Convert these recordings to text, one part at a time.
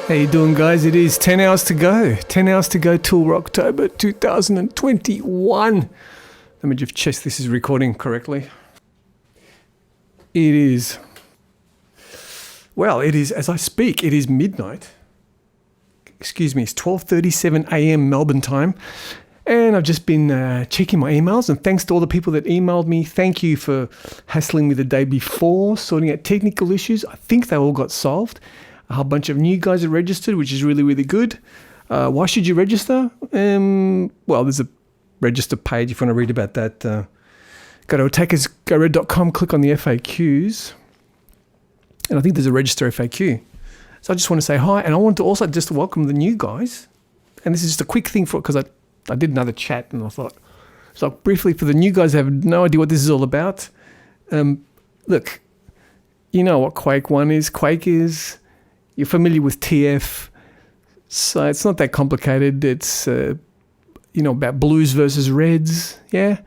How you doing, guys? It is 10 hours to go. 10 hours to go till Rock2ober 2021. Let me just check this is recording correctly. It is, as I speak, it is midnight. Excuse me, it's 12:37 a.m. Melbourne time. And I've just been checking my emails, and thanks to all the people that emailed me. Thank you for hassling me the day before, sorting out technical issues. I think they all got solved. A whole bunch of new guys are registered, which is really, really good. Why should you register? Well, there's a register page if you want to read about that. Go to attackersgored.com, click on the FAQs, and I think there's a register FAQ. So I just want to say hi, and I want to also just welcome the new guys. And this is just a quick thing because I did another chat, and I thought, so briefly for the new guys who have no idea what this is all about. Look, you know what Quake 1 is. Quake is... You're familiar with TF, so it's not that complicated. It's, about blues versus reds, yeah?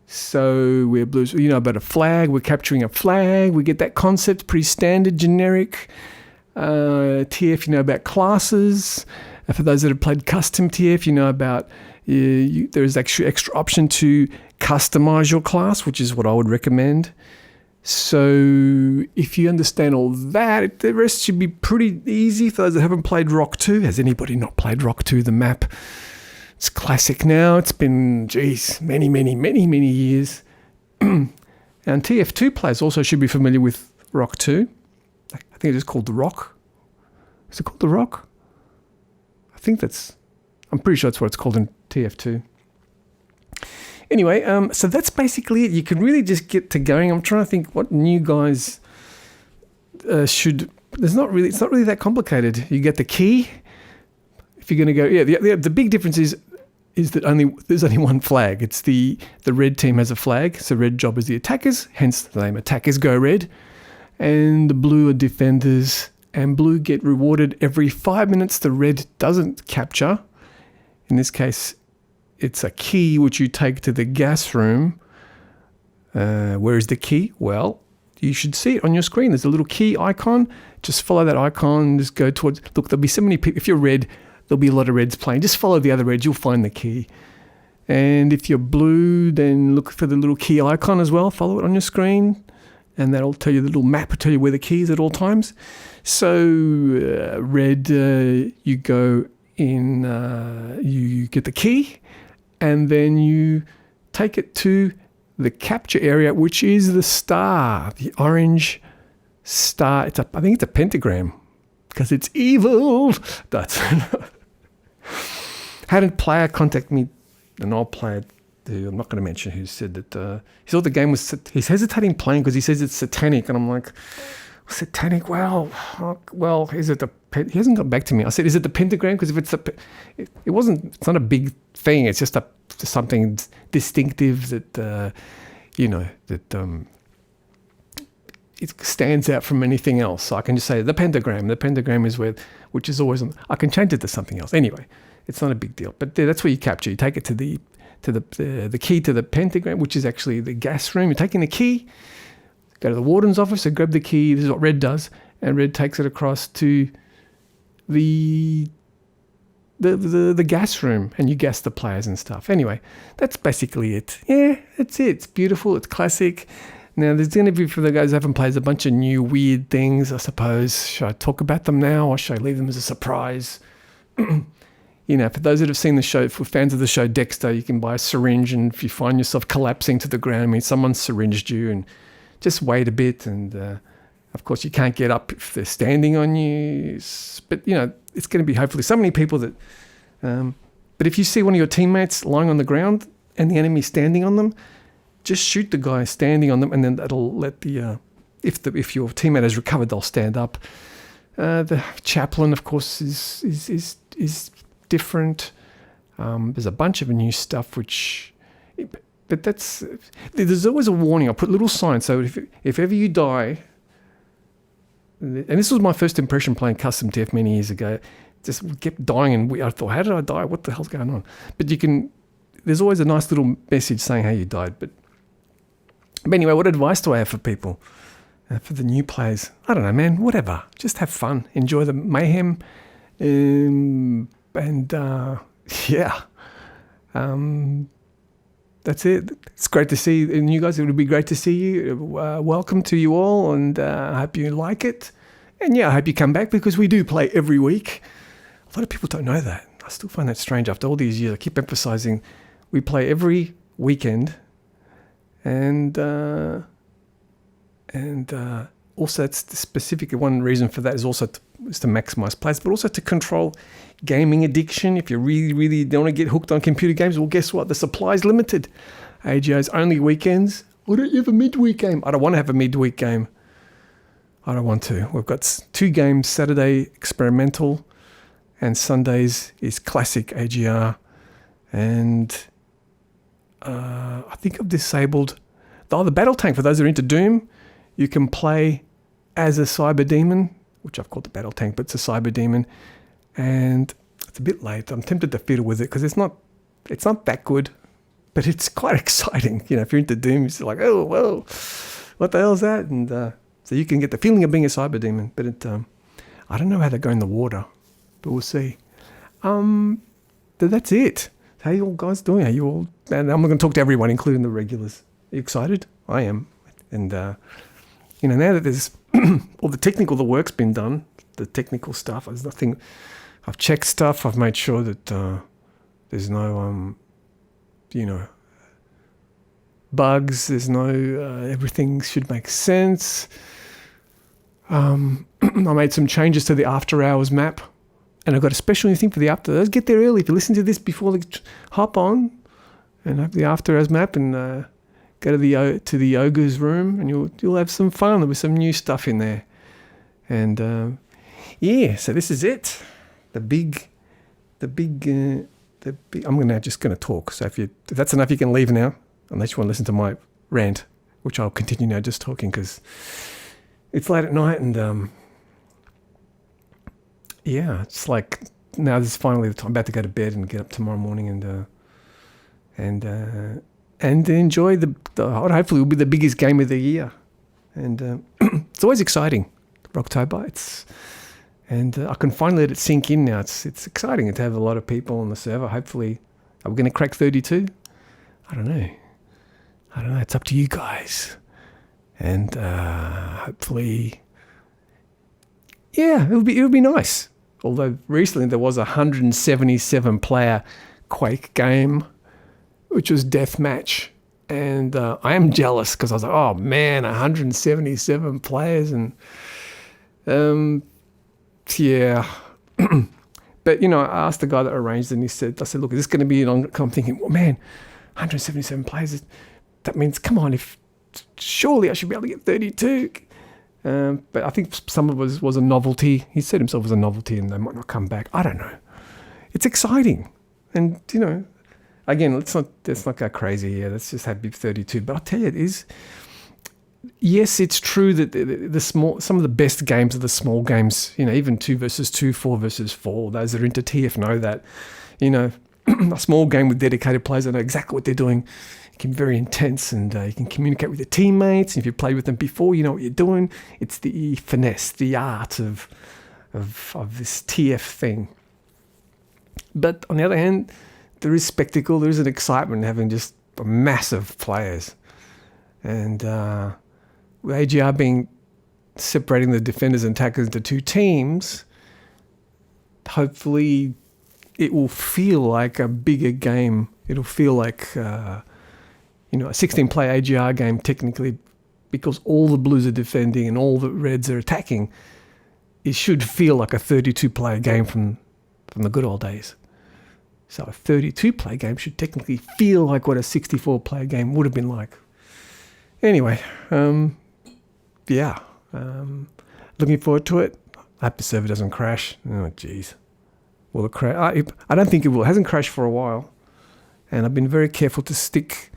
So we're blues, about a flag. We're capturing a flag. We get that concept, pretty standard, generic. TF, about classes. For those that have played custom TF, about there's actually extra option to customize your class, which is what I would recommend. So if you understand all that, the rest should be pretty easy for those that haven't played Rock 2. Has anybody not played Rock 2, the map? It's classic now. It's been, many, many, many, many years. And TF2 players also should be familiar with Rock 2. I think it's called The Rock. Is it called The Rock? I'm pretty sure that's what it's called in TF2. Anyway, so that's basically it. You can really just get to going. I'm trying to think what new guys should... It's not really that complicated. You get the key. If you're going to go... the big difference is that there's only one flag. It's the red team has a flag. So red job is the attackers, hence the name Attackers Go Red. And the blue are defenders. And blue get rewarded every 5 minutes the red doesn't capture. In this case... It's a key which you take to the gas room. Where is the key? Well, you should see it on your screen. There's a little key icon. Just follow that icon. Just go towards... Look, there'll be so many people. If you're red, there'll be a lot of reds playing. Just follow the other reds. You'll find the key. And if you're blue, then look for the little key icon as well. Follow it on your screen. And that'll tell you, the little map will tell you where the key is at all times. So red, you go in... you get the key. And then you take it to the capture area, which is the star, the orange star. I think it's a pentagram because it's evil. That's had a player contact me, an old player who I'm not going to mention, who said that he thought the game was. He's hesitating playing because he says it's satanic, and I'm like, satanic? Well, is it he hasn't got back to me. I said, is it the pentagram? Because if it's it's not a big thing. It's just something distinctive that, it stands out from anything else. So I can just say the pentagram. The pentagram is which is always I can change it to something else. Anyway, it's not a big deal. But that's where you capture. You take it to the key to the pentagram, which is actually the gas room. You're taking the key. Go to the warden's office and grab the key. This is what red does, and red takes it across to the gas room, and you gas the players and stuff. Anyway, that's basically it. Yeah, that's it. It's beautiful. It's classic. Now, there's going to be, for the guys who haven't played, a bunch of new weird things, I suppose. Should I talk about them now, or should I leave them as a surprise? For those that have seen the show, for fans of the show Dexter, you can buy a syringe, and if you find yourself collapsing to the ground, someone syringed you, and just wait a bit, and of course you can't get up if they're standing on you. But it's going to be hopefully so many people that. But if you see one of your teammates lying on the ground and the enemy standing on them, just shoot the guy standing on them, and then that'll let the if your teammate has recovered, they'll stand up. The chaplain, of course, is different. There's a bunch of new stuff which. But there's always a warning. I'll put little signs. So if ever you die, and this was my first impression playing custom TF many years ago, just kept dying, and I thought, how did I die? What the hell's going on? But there's always a nice little message saying how you died. But anyway, what advice do I have for people? For the new players? I don't know, man, whatever. Just have fun. Enjoy the mayhem. Yeah. That's it. It's great to see you guys. It would be great to see you. Welcome to you all, and I hope you like it. And yeah, I hope you come back because we do play every week. A lot of people don't know that. I still find that strange after all these years. I keep emphasizing we play every weekend, and also it's the specific one reason for that is also to maximize players, but also to control gaming addiction. If you really don't want to get hooked on computer games, well, guess what? The supply is limited. AGO's only weekends. Why don't you have a midweek game? I don't want to have a midweek game. I don't want to. We've got 2 games, Saturday experimental, and Sundays is classic AGR. And I think I've disabled the battle tank. For those that are into Doom, you can play as a Cyberdemon, which I've called the battle tank, but it's a Cyberdemon. And it's a bit late. I'm tempted to fiddle with it because it's not that good, but it's quite exciting. You know, if you're into Doom, it's like, oh, whoa, what the hell is that? And so you can get the feeling of being a Cyberdemon. But I don't know how they go in the water, but we'll see. That's it. How you all guys doing? Are you all? And I'm going to talk to everyone, including the regulars. Are you excited? I am. And now that there's all the work's been done, the technical stuff, there's nothing. I've checked stuff. I've made sure that there's no, bugs. There's no, everything should make sense. I made some changes to the after hours map, and I've got a special thing for the after hours. Get there early. If you listen to this before, hop on and have the after hours map and go to the ogre's room, and you'll have some fun. There'll be some new stuff in there, and so this is it. The big. I'm just going to talk. So if that's enough, you can leave now, unless you want to listen to my rant, which I'll continue now, just talking because it's late at night, and it's like now this is finally the time. I'm about to go to bed and get up tomorrow morning, and enjoy hopefully it will be the biggest game of the year, and it's always exciting. Rock2ober, and I can finally let it sink in now. It's exciting to have a lot of people on the server. Hopefully, are we going to crack 32? I don't know. It's up to you guys, and hopefully, it'll be nice. Although recently there was a 177 player Quake game, which was deathmatch, and I am jealous because I was like, oh man, 177 players, and but I asked the guy that arranged it, and I said, look, is this going to be I'm thinking, well, man, 177 players, that means, come on, surely I should be able to get 32. But I think some of it was a novelty. He said himself was a novelty, and they might not come back. I don't know. It's exciting, and again, let's not go crazy here. Let's just have 32. But I'll tell you, it is. Yes, it's true that some of the best games are the small games. Even 2 versus 2, 4 versus 4. Those that are into TF know that. A small game with dedicated players that know exactly what they're doing. It can be very intense, and you can communicate with your teammates. And if you've played with them before, you know what you're doing. It's the finesse, the art of this TF thing. But on the other hand, there is spectacle. There is an excitement in having just massive players, and with AGR being separating the defenders and attackers into 2 teams, hopefully it will feel like a bigger game. It'll feel like a 16-player AGR game technically, because all the blues are defending and all the reds are attacking. It should feel like a 32-player game from the good old days. So a 32-player game should technically feel like what a 64-player game would have been like. Anyway, looking forward to it. I hope the server doesn't crash. Oh, jeez. Will it crash? I don't think it will. It hasn't crashed for a while. And I've been very careful to stick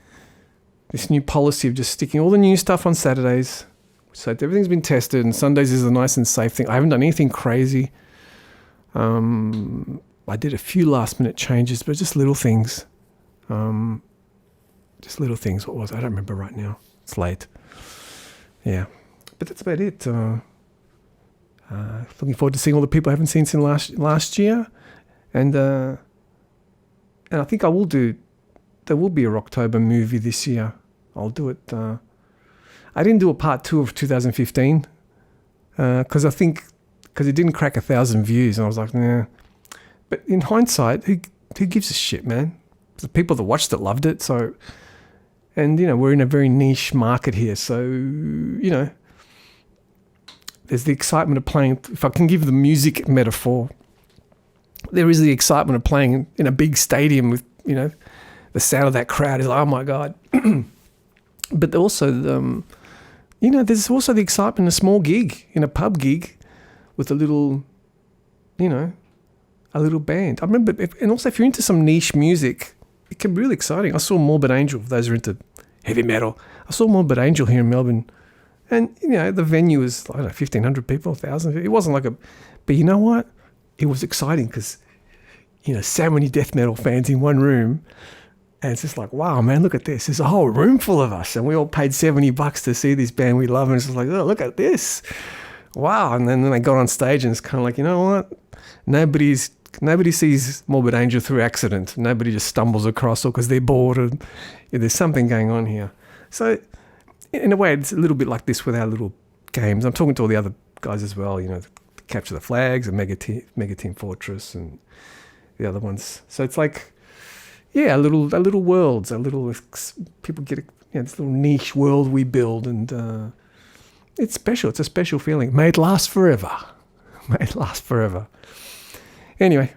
this new policy of just sticking all the new stuff on Saturdays. So everything's been tested, and Sundays is a nice and safe thing. I haven't done anything crazy. I did a few last-minute changes, but just little things. What was it? I don't remember right now. It's late. Yeah. But that's about it. Looking forward to seeing all the people I haven't seen since last year. And I think there will be a Rock2ober movie this year. I'll do it. I didn't do a part 2 of 2015 because it didn't crack 1,000 views. And I was like, nah. But in hindsight, who gives a shit, man? The people that watched it loved it. So, and, we're in a very niche market here. So, there's the excitement of playing. If I can give the music metaphor, there is the excitement of playing in a big stadium with, the sound of that crowd is like, oh my God. But also, there's also the excitement in a small gig, in a pub gig with a little, a little band. I remember, and also if you're into some niche music, it can be really exciting. I saw Morbid Angel, for those who are into heavy metal. I saw Morbid Angel here in Melbourne. And, the venue was, 1,500 people, 1,000. It wasn't like but you know what? It was exciting because, so many death metal fans in one room. And it's just like, wow, man, look at this. There's a whole room full of us. And we all paid $70 to see this band we love. And it's just like, oh, look at this. Wow. And then they got on stage and it's kind of like, you know what? Nobody sees Morbid Angel through accident. Nobody just stumbles across or because they're bored. And there's something going on here. So in a way, it's a little bit like this with our little games. I'm talking to all the other guys as well, Capture the Flags and Mega Team Fortress and the other ones. So it's like, yeah, a little worlds, people get this little niche world we build, and it's special. It's a special feeling. May it last forever. May it last forever. Anyway,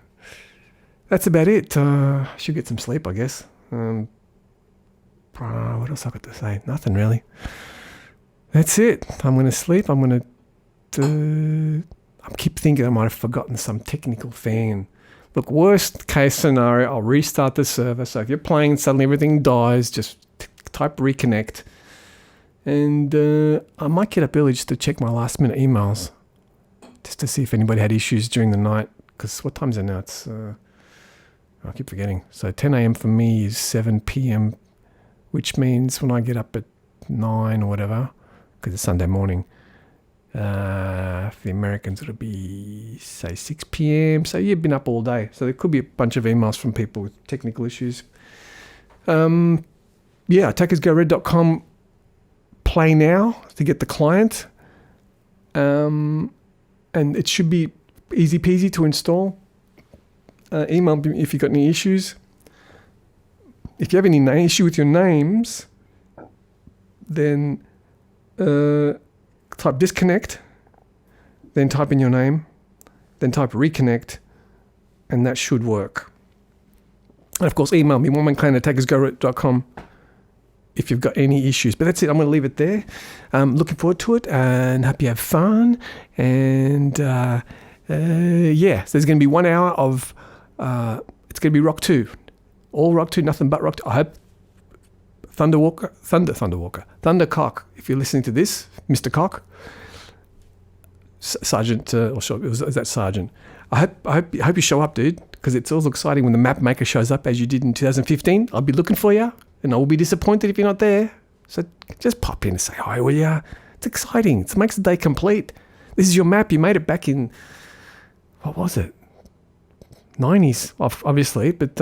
that's about it. I should get some sleep, I guess. What else I got to say? Nothing really. That's it. I'm going to sleep. I keep thinking I might have forgotten some technical thing. And look, worst case scenario, I'll restart the server. So if you're playing and suddenly everything dies, just type reconnect. And I might get up early just to check my last minute emails, just to see if anybody had issues during the night. Because what time is it now? It's I keep forgetting. So 10 a.m. for me is 7 p.m., which means when I get up at 9 or whatever, because it's Sunday morning, for the Americans it'll be, say, 6 p.m. So you've been up all day. So there could be a bunch of emails from people with technical issues. Attackersgored.com, play now to get the client. And it should be easy peasy to install. Email me if you've got any issues. If you have any issue with your names, then type disconnect, then type in your name, then type reconnect, and that should work. And of course, email me, onemanClan@attackersgored.com if you've got any issues. But that's it. I'm going to leave it there. Looking forward to it and hope you have fun. And so there's going to be 1 hour of, it's going to be Rock 2. All Rock 2, nothing but Rock 2. I hope Thundercok, if you're listening to this, Mr. Cock, Sergeant, is that Sergeant? I hope you show up, dude, because it's always exciting when the map maker shows up as you did in 2015. I'll be looking for you, and I will be disappointed if you're not there. So just pop in and say hi, will ya? It's exciting. It makes the day complete. This is your map. You made it back in, what was it? 90s, obviously, but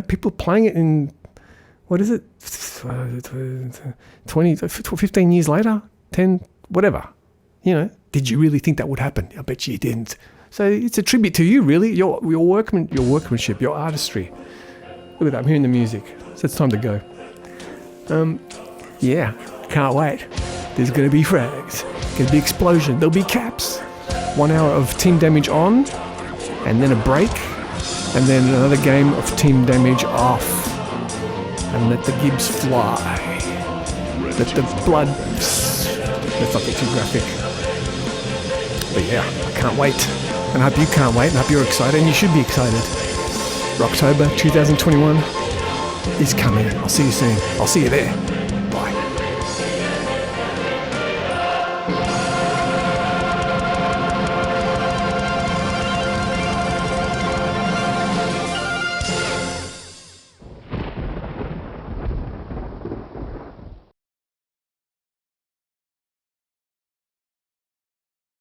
people playing it in, what is it? 15 years later, 10, whatever. Did you really think that would happen? I bet you didn't. So it's a tribute to you, really. Your workmanship, your artistry. Look at that, I'm hearing the music. So it's time to go. Can't wait. There's going to be frags. Going to be explosion. There'll be caps. 1 hour of team damage on, and then a break, and then another game of team damage off. And let the gibs fly. Let the blood... Let's not get too graphic. But yeah, I can't wait. And I hope you can't wait, and I hope you're excited, and you should be excited. Rock2ober 2021 is coming. I'll see you soon. I'll see you there.